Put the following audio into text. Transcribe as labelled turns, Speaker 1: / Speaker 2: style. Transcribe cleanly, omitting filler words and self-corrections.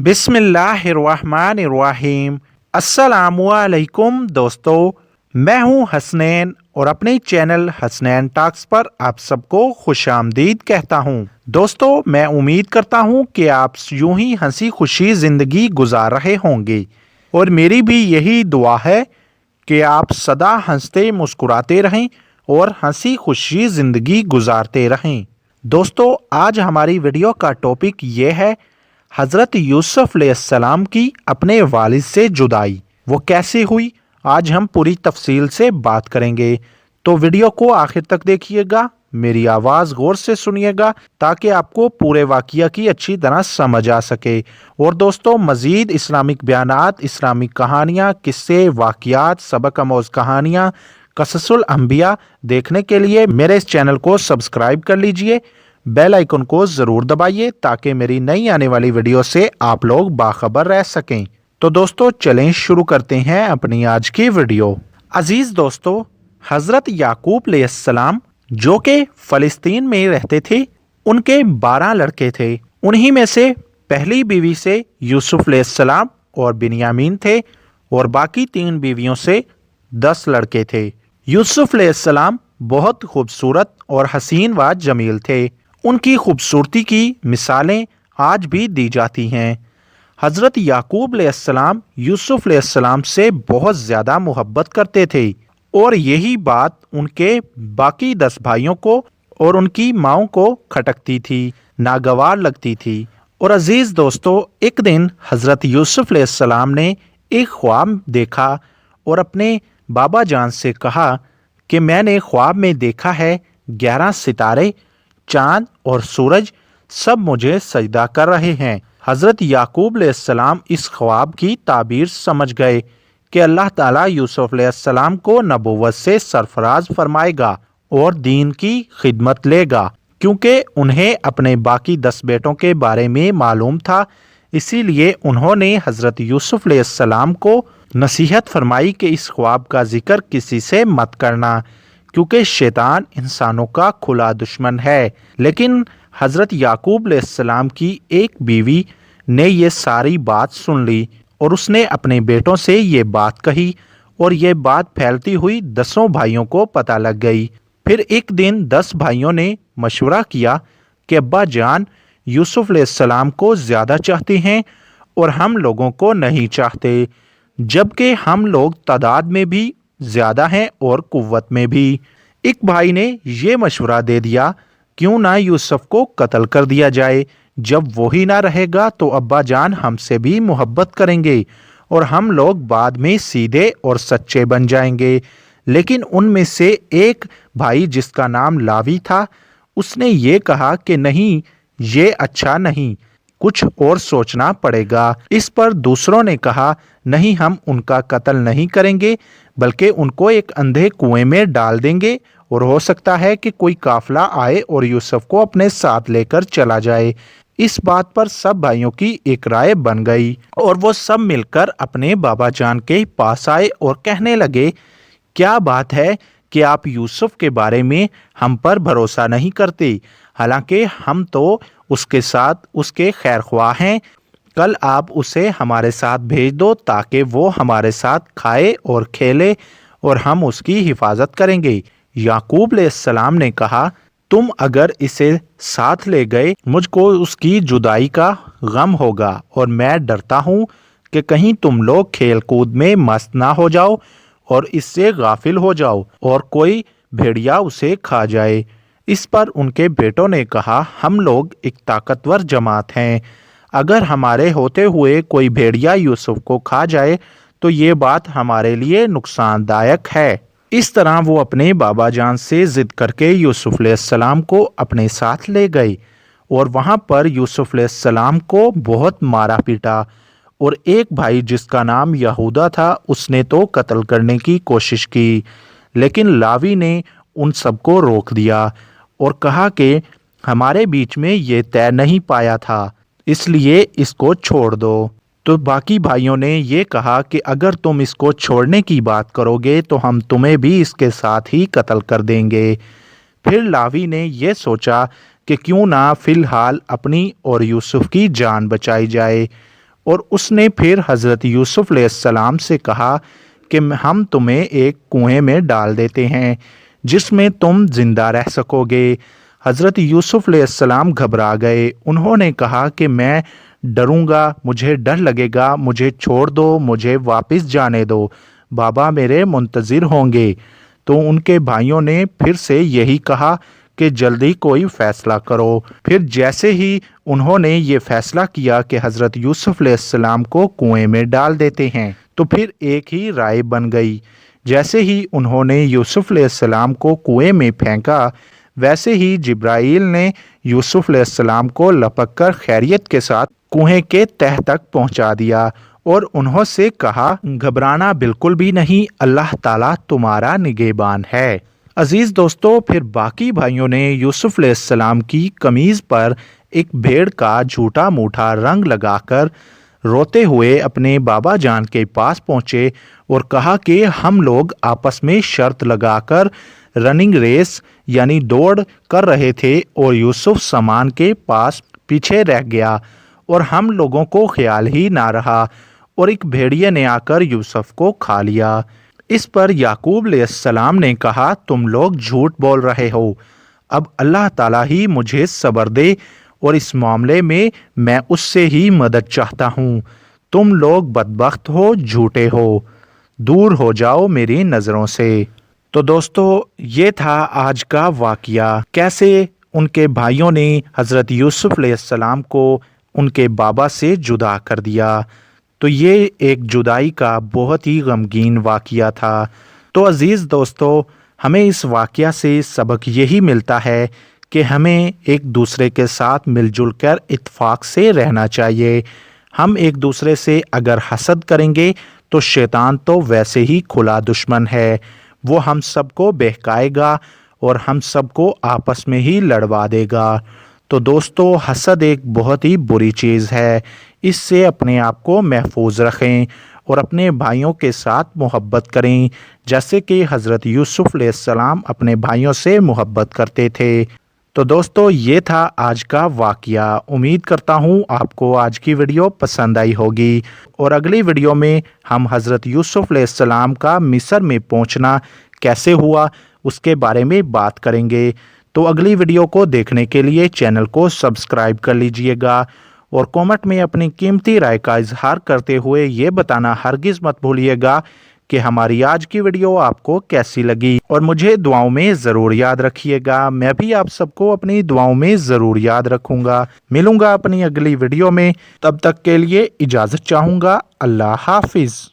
Speaker 1: बिस्मिल्लाहिर्रहमानिर्रहीम। अस्सलामुअलैकुम दोस्तों, मैं हूं हसनैन और अपने चैनल हसनैन टॉक्स पर आप सबको खुशामदीद कहता हूं। दोस्तों, मैं उम्मीद करता हूं कि आप यूं ही हंसी खुशी ज़िंदगी गुजार रहे होंगे और मेरी भी यही दुआ है कि आप सदा हंसते मुस्कुराते रहें और हंसी खुशी ज़िंदगी गुजारते रहें। दोस्तों, आज हमारी वीडियो का टॉपिक ये है हज़रत यूसुफ अलैहिस्सलाम की अपने वालिद से जुदाई। वो कैसे हुई, आज हम पूरी तफसील से बात करेंगे। तो वीडियो को आखिर तक देखिएगा, मेरी आवाज़ गौर से सुनिएगा ताकि आपको पूरे वाक़िया की अच्छी तरह समझ आ सके। और दोस्तों, मज़ीद इस्लामिक बयानात, इस्लामिक कहानियाँ, किस्से, वाक़ियात, सबक आमोज़ कहानियाँ, क़ससुल अंबिया देखने के लिए मेरे इस चैनल को सब्सक्राइब कर लीजिए। बेल आइकन को ज़रूर दबाइए ताकि मेरी नई आने वाली वीडियो से आप लोग बाखबर रह सकें। तो दोस्तों, चलें शुरू करते हैं अपनी आज की वीडियो। अजीज़ दोस्तों, हज़रत याकूब अलैहिस्सलाम जो कि फ़लस्तीन में रहते थे, उनके 12 लड़के थे। उन्हीं में से पहली बीवी से यूसुफ अलैहिस्सलाम और बिन्यामीन थे और बाकी 3 बीवियों से 10 लड़के थे। यूसुफ अलैहिस्सलाम बहुत खूबसूरत और हसीन व जमील थे। उनकी खूबसूरती की मिसालें आज भी दी जाती हैं। हज़रत याकूब अलैहिस्सलाम यूसुफ अलैहिस्सलाम से बहुत ज़्यादा मोहब्बत करते थे और यही बात उनके बाकी 10 भाइयों को और उनकी माँओं को खटकती थी, नागवार लगती थी। और अजीज़ दोस्तों, एक दिन हज़रत यूसुफ अलैहिस्सलाम ने एक ख्वाब देखा और अपने बाबा जान से कहा कि मैंने ख्वाब में देखा है 11 सितारे, चाँद और सूरज सब मुझे सजदा कर रहे हैं। हज़रत याकूब अलैहिस्सलाम इस ख्वाब की ताबीर समझ गए कि अल्लाह ताला यूसुफ अलैहिस्सलाम को नबूवत से सरफराज फरमाएगा और दीन की खिदमत लेगा, क्योंकि उन्हें अपने बाकी 10 बेटों के बारे में मालूम था। इसीलिए उन्होंने हज़रत यूसुफ अलैहिस्सलाम को नसीहत फरमाई कि इस ख्वाब का जिक्र किसी से मत करना, क्योंकि शैतान इंसानों का खुला दुश्मन है। लेकिन हज़रत याकूब अलैहिस्सलाम की एक बीवी ने ये सारी बात सुन ली और उसने अपने बेटों से ये बात कही और ये बात फैलती हुई 10 भाइयों को पता लग गई। फिर एक दिन 10 भाइयों ने मशवरा किया कि अब्बा जान यूसुफ अलैहिस्सलाम को ज़्यादा चाहते हैं और हम लोगों को नहीं चाहते, जबकि हम लोग तादाद में भी ज़्यादा हैं और कुव्वत में भी। एक भाई ने ये मशवरा दे दिया, क्यों ना यूसुफ को कत्ल कर दिया जाए। जब वो ही ना रहेगा तो अब्बा जान हमसे भी मोहब्बत करेंगे और हम लोग बाद में सीधे और सच्चे बन जाएंगे। लेकिन उनमें से एक भाई, जिसका नाम लावी था, उसने ये कहा कि नहीं, ये अच्छा नहीं, कुछ और सोचना पड़ेगा। इस पर दूसरों ने कहा, नहीं, हम उनका कत्ल नहीं करेंगे, बल्कि उनको एक अंधे कुएं में डाल देंगे और हो सकता है कि कोई काफिला आए और यूसुफ को अपने साथ लेकर चला जाए। इस बात पर सब भाइयों की एक राय बन गई और वो सब मिलकर अपने बाबा जान के पास आए और कहने लगे, क्या बात है कि आप यूसुफ के बारे में हम पर भरोसा नहीं करते, हालांकि हम तो उसके साथ उसके खैरख्वाह हैं। कल आप उसे हमारे साथ भेज दो ताकि वो हमारे साथ खाए और खेले और हम उसकी हिफाजत करेंगे। याकूब अलैहिस्सलाम ने कहा, तुम अगर इसे साथ ले गए, मुझको उसकी जुदाई का गम होगा और मैं डरता हूँ कि कहीं तुम लोग खेल कूद में मस्त ना हो जाओ और इससे गाफिल हो जाओ और कोई भेड़िया उसे खा जाए। इस पर उनके बेटों ने कहा, हम लोग एक ताकतवर जमात हैं, अगर हमारे होते हुए कोई भेड़िया यूसुफ को खा जाए तो ये बात हमारे लिए नुकसानदायक है। इस तरह वो अपने बाबा जान से जिद करके यूसुफ अलैहिस्सलाम को अपने साथ ले गए और वहाँ पर यूसुफ अलैहिस्सलाम को बहुत मारा पीटा। और एक भाई, जिसका नाम यहूदा था, उसने तो कत्ल करने की कोशिश की, लेकिन लावी ने उन सबको रोक दिया और कहा कि हमारे बीच में ये तय नहीं पाया था, इसलिए इसको छोड़ दो। तो बाकी भाइयों ने ये कहा कि अगर तुम इसको छोड़ने की बात करोगे तो हम तुम्हें भी इसके साथ ही कत्ल कर देंगे। फिर लावी ने ये सोचा कि क्यों ना फ़िलहाल अपनी और यूसुफ की जान बचाई जाए। اور اس نے پھر حضرت یوسف علیہ السلام سے کہا کہ ہم تمہیں ایک کنویں میں ڈال دیتے ہیں جس میں تم زندہ رہ سکو گے۔ حضرت یوسف علیہ السلام گھبرا گئے، انہوں نے کہا کہ میں ڈروں گا، مجھے ڈر لگے گا، مجھے چھوڑ دو، مجھے واپس جانے دو، بابا میرے منتظر ہوں گے۔ تو ان کے بھائیوں نے پھر سے یہی کہا کہ جلدی کوئی فیصلہ کرو۔ پھر جیسے ہی انہوں نے یہ فیصلہ کیا کہ حضرت یوسف علیہ السلام کو کنویں میں ڈال دیتے ہیں تو پھر ایک ہی رائے بن گئی۔ جیسے ہی انہوں نے یوسف علیہ السلام کو کنویں میں پھینکا ویسے ہی جبرائیل نے یوسف علیہ السلام کو لپک کر خیریت کے ساتھ کنویں کے تہہ تک پہنچا دیا اور انہوں سے کہا گھبرانا بالکل بھی نہیں، اللہ تعالیٰ تمہارا نگہبان ہے۔ عزیز دوستو، پھر باقی بھائیوں نے یوسف علیہ السلام کی قمیض پر ایک بھیڑ کا جھوٹا موٹا رنگ لگا کر روتے ہوئے اپنے بابا جان کے پاس پہنچے اور کہا کہ ہم لوگ آپس میں شرط لگا کر رننگ ریس یعنی دوڑ کر رہے تھے اور یوسف سامان کے پاس پیچھے رہ گیا اور ہم لوگوں کو خیال ہی نہ رہا اور ایک بھیڑیے نے آ کر یوسف کو کھا لیا۔ اس پر یعقوب علیہ السلام نے کہا تم لوگ جھوٹ بول رہے ہو، اب اللہ تعالیٰ ہی مجھے صبر دے اور اس معاملے میں میں اس سے ہی مدد چاہتا ہوں، تم لوگ بدبخت ہو، جھوٹے ہو، دور ہو جاؤ میری نظروں سے۔ تو دوستو یہ تھا آج کا واقعہ، کیسے ان کے بھائیوں نے حضرت یوسف علیہ السلام کو ان کے بابا سے جدا کر دیا۔ تو یہ ایک جدائی کا بہت ہی غمگین واقعہ تھا۔ تو عزیز دوستو، ہمیں اس واقعہ سے سبق یہی ملتا ہے کہ ہمیں ایک دوسرے کے ساتھ مل جل کر اتفاق سے رہنا چاہیے۔ ہم ایک دوسرے سے اگر حسد کریں گے تو شیطان تو ویسے ہی کھلا دشمن ہے، وہ ہم سب کو بہکائے گا اور ہم سب کو آپس میں ہی لڑوا دے گا۔ تو دوستو حسد ایک بہت ہی بری چیز ہے، اس سے اپنے آپ کو محفوظ رکھیں اور اپنے بھائیوں کے ساتھ محبت کریں جیسے کہ حضرت یوسف علیہ السلام اپنے بھائیوں سے محبت کرتے تھے۔ تو دوستو یہ تھا آج کا واقعہ، امید کرتا ہوں آپ کو آج کی ویڈیو پسند آئی ہوگی اور اگلی ویڈیو میں ہم حضرت یوسف علیہ السلام کا مصر میں پہنچنا کیسے ہوا اس کے بارے میں بات کریں گے۔ تو اگلی ویڈیو کو دیکھنے کے لیے چینل کو سبسکرائب کر لیجئے گا اور کامنٹ میں اپنی قیمتی رائے کا اظہار کرتے ہوئے یہ بتانا ہرگز مت بھولیے گا کہ ہماری آج کی ویڈیو آپ کو کیسی لگی، اور مجھے دعاؤں میں ضرور یاد رکھیے گا۔ میں بھی آپ سب کو اپنی دعاؤں میں ضرور یاد رکھوں گا۔ ملوں گا اپنی اگلی ویڈیو میں، تب تک کے لیے اجازت چاہوں گا۔ اللہ حافظ۔